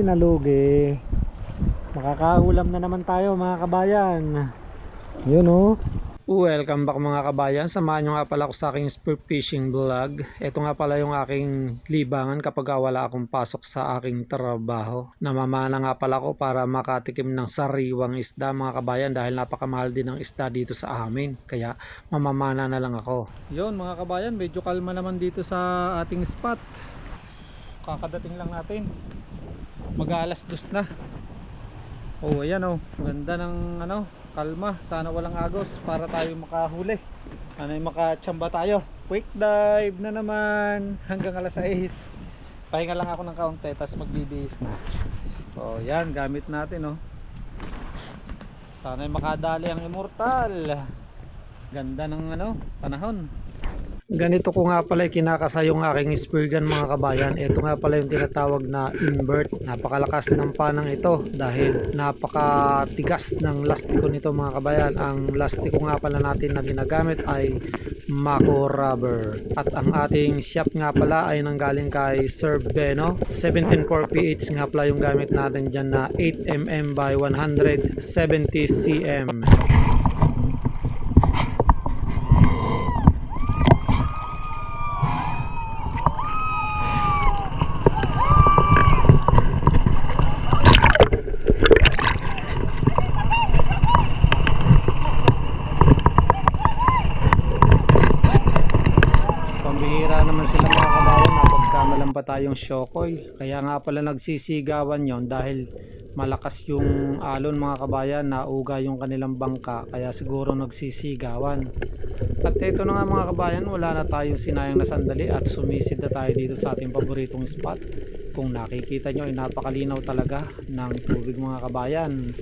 nalugi. Makakaulam na naman tayo mga kabayan. Yun oh. Welcome back mga kabayan. Samahan nyo nga pala ako sa aking spear fishing vlog. Ito nga pala yung aking libangan kapag wala akong pasok sa aking trabaho. Namamana nga pala ako para makatikim ng sariwang isda mga kabayan dahil napakamahal din ng isda dito sa amin. Kaya mamamana na lang ako. Yun mga kabayan, medyo kalma naman dito sa ating spot. Kakadating lang natin. Mag-alas 2 na. Oh, ayan oh. Ganda ng kalma. Sana walang agos para tayo makahuli. Makachamba tayo. Quick dive na naman hanggang alas 6. Pahinga lang ako ng kaunti tapos magbibihis na. Oh, yan gamit natin oh. Sana makadali ang immortal. Ganda ng panahon. Ganito ko nga pala kinakasa yung aking spear gun mga kabayan. Ito nga pala yung tinatawag na invert. Napakalakas ng panang ito dahil napakatigas ng lastiko nito mga kabayan. Ang lastiko nga pala natin na ginagamit ay Mako rubber. At ang ating shop nga pala ay nanggaling kay Sir Beno. 17.4 PH nga pala yung gamit natin dyan na 8mm by 170 cm. Tayong syokoy, kaya nga pala nagsisigawan yon dahil malakas yung alon mga kabayan, nauga yung kanilang bangka kaya siguro nagsisigawan. At ito na nga mga kabayan, wala na tayong sinayang na sandali at sumisid na tayo dito sa ating paboritong spot. Kung nakikita nyo ay napakalinaw talaga ng tubig mga kabayan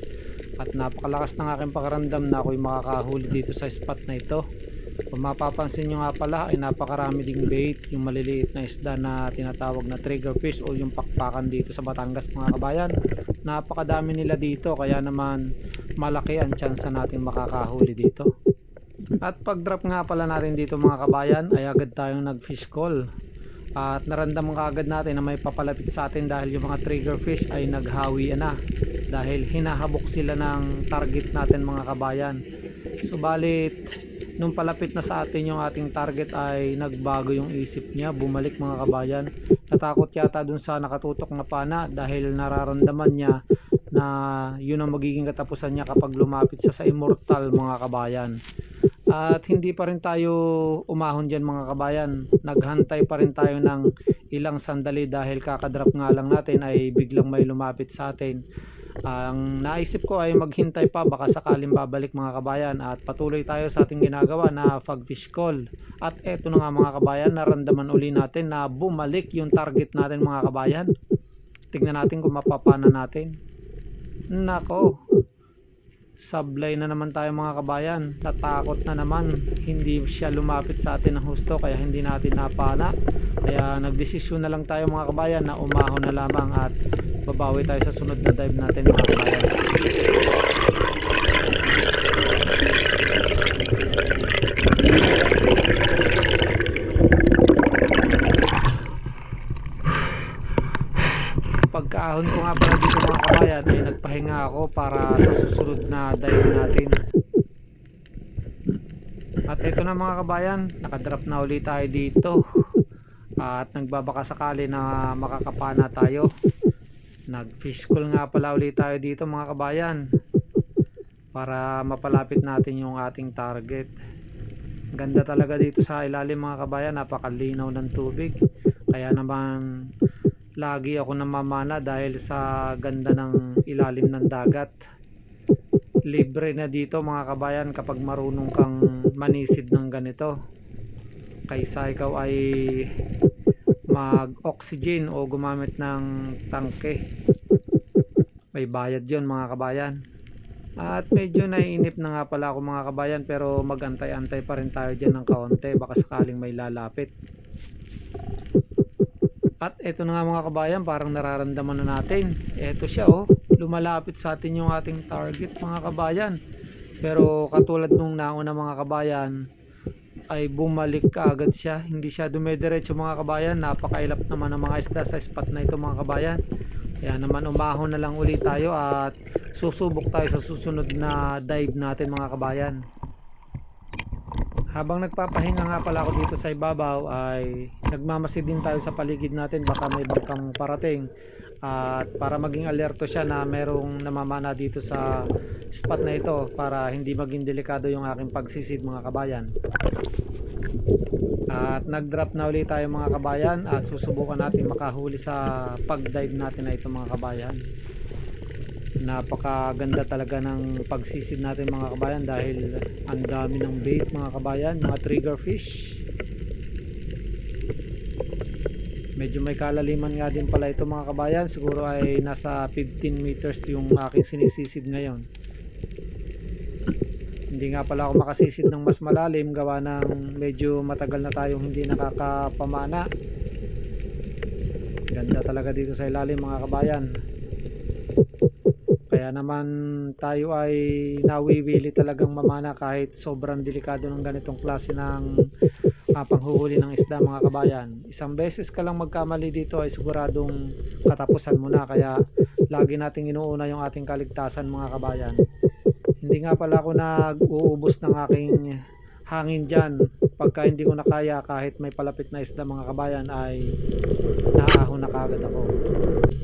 at napakalakas ng aking pakiramdam na ako'y makakahuli dito sa spot na ito. Kung mapapansin nyo nga pala ay napakarami ding bait, yung maliliit na isda na tinatawag na trigger fish o yung pakpakan dito sa Batangas mga kabayan. Napakadami nila dito kaya naman malaki ang tsansa natin makakahuli dito. At pag drop nga pala natin dito mga kabayan ay agad tayong nag fish call. At naramdaman kaagad natin na may papalapit sa atin dahil yung mga trigger fish ay naghawi na. Dahil hinahabok sila ng target natin mga kabayan. Subalit nung palapit na sa atin yung ating target ay nagbago yung isip niya, bumalik mga kabayan. Natakot yata dun sa nakatutok na pana dahil nararamdaman niya na yun ang magiging katapusan niya kapag lumapit siya sa immortal mga kabayan. At hindi pa rin tayo umahon dyan mga kabayan, naghantay pa rin tayo ng ilang sandali dahil kakadrop nga lang natin ay biglang may lumapit sa atin. Ang naisip ko ay maghintay pa, baka sakaling babalik mga kabayan, at patuloy tayo sa ating ginagawa na pag fish call. At eto na nga mga kabayan, naramdaman uli natin na bumalik yung target natin mga kabayan. Tingnan natin kung mapapana natin. Nako, sablay na naman tayo mga kabayan. Natakot na naman, hindi siya lumapit sa atin ng husto kaya hindi natin napana. Kaya nagdesisyon na lang tayo mga kabayan na umahon na lamang at babawi tayo sa sunod na dive natin mga kabayan. Pagkaahon ko nga pala dito mga kabayan ay nagpahinga ako para sa susunod na dive natin. At ito na mga kabayan, nakadrop na ulit tayo dito at nagbabaka sakali na makakapana tayo. Nag fish call nga pala ulit tayo dito mga kabayan para mapalapit natin yung ating target. Ganda talaga dito sa ilalim mga kabayan, napakalinaw ng tubig kaya naman lagi ako namamana dahil sa ganda ng ilalim ng dagat. Libre na dito mga kabayan kapag marunong kang manisid ng ganito, kaysa ikaw ay mag-oxygen o gumamit ng tangke. May bayad yun mga kabayan. At medyo naiinip na nga pala ako mga kabayan, pero magantay-antay pa rin tayo dyan ng kaunti, baka sakaling may lalapit. At eto na nga mga kabayan, parang nararamdaman na natin. Eto siya oh, lumalapit sa atin yung ating target mga kabayan. Pero katulad nung nauna mga kabayan, ay bumalik kaagad siya, hindi siya dumediretso mga kabayan. Napakailap naman ng mga isda sa spot na ito mga kabayan. Kaya naman umahon na lang ulit tayo at susubok tayo sa susunod na dive natin mga kabayan. Habang nagpapahinga nga pala ako dito sa ibabaw ay nagmamasid din tayo sa paligid natin, baka may bangkang parating, at para maging alerto siya na merong namamana dito sa spot na ito para hindi maging delikado yung aking pagsisid mga kabayan. At nag-drop na ulit tayo mga kabayan at susubukan natin makahuli sa pag-dive natin na ito mga kabayan. Napakaganda talaga ng pagsisid natin mga kabayan dahil ang dami ng bait mga kabayan, mga trigger fish. Medyo may kalaliman nga din pala ito mga kabayan, siguro ay nasa 15 meters yung aking sinisisid ngayon. Hindi nga pala ako makasisid ng mas malalim gawa ng medyo matagal na tayong hindi nakakapamana. Ganda talaga dito sa ilalim mga kabayan. Kaya naman tayo ay nawiwili talagang mamana kahit sobrang delikado ng ganitong klase ng panghuhuli ng isda mga kabayan. Isang beses ka lang magkamali dito ay siguradong katapusan mo na, kaya lagi nating inuuna yung ating kaligtasan mga kabayan. Hindi nga pala ako nag-uubos ng aking hangin dyan. Pagka hindi ko na kaya kahit may palapit na isda mga kabayan ay naahon na kagad ako.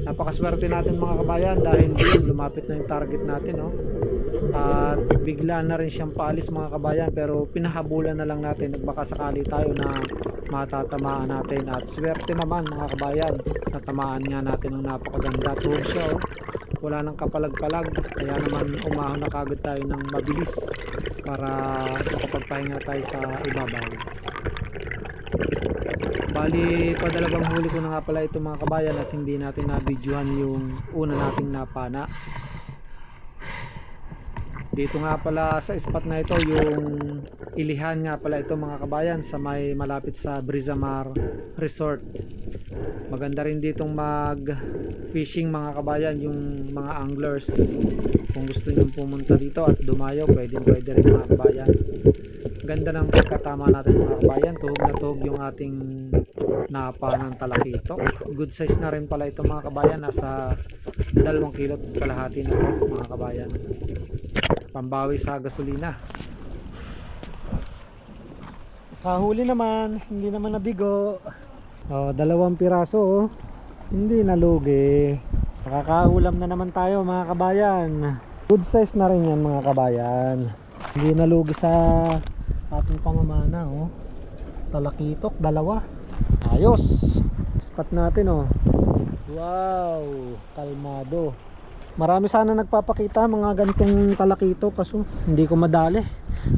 Napakaswerte natin mga kabayan dahil lumapit na yung target natin, no? At bigla na rin siyang paalis mga kabayan, pero pinahabulan na lang natin, nagbaka sakali tayo na matatamaan natin. At swerte naman mga kabayan, natamaan nga natin ng napakaganda. Tuhod siya, oh. Wala nang kapalag-palag, kaya naman umahon na kagad tayo ng mabilis para makapagpahinga tayo sa ibabaw. Bali, padalawang huli ko na nga pala ito mga kabayan at hindi natin na-videohan yung una nating napana. Dito nga pala sa spot na ito, yung Ilihan nga pala ito mga kabayan, sa may malapit sa Brisamar Resort. Maganda rin ditong mag fishing mga kabayan yung mga anglers. Kung gusto nyo pumunta dito at dumayo, pwede rin mga kabayan. Ganda ng pagkatama natin mga kabayan, tuhog na tuhog yung ating napanang talakitok. Good size na rin pala ito mga kabayan, nasa 2 kilot kalahati na ito mga kabayan. Pambawi sa gasolina. Kahuli naman, hindi naman nabigo. Oh, 2 piraso, oh. Hindi nalugi. Nakakaulam na naman tayo mga kabayan. Good size na rin yan mga kabayan. Hindi nalugi sa ating pamamana, oh. Talakitok, 2. Ayos. Spot natin, oh. Wow, kalmado. Marami sana nagpapakita mga ganitong talakitok, kaso hindi ko madali.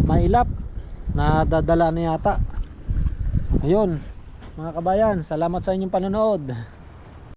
Mailap. Nadadala na yata. Ayun mga kabayan, salamat sa inyong panonood.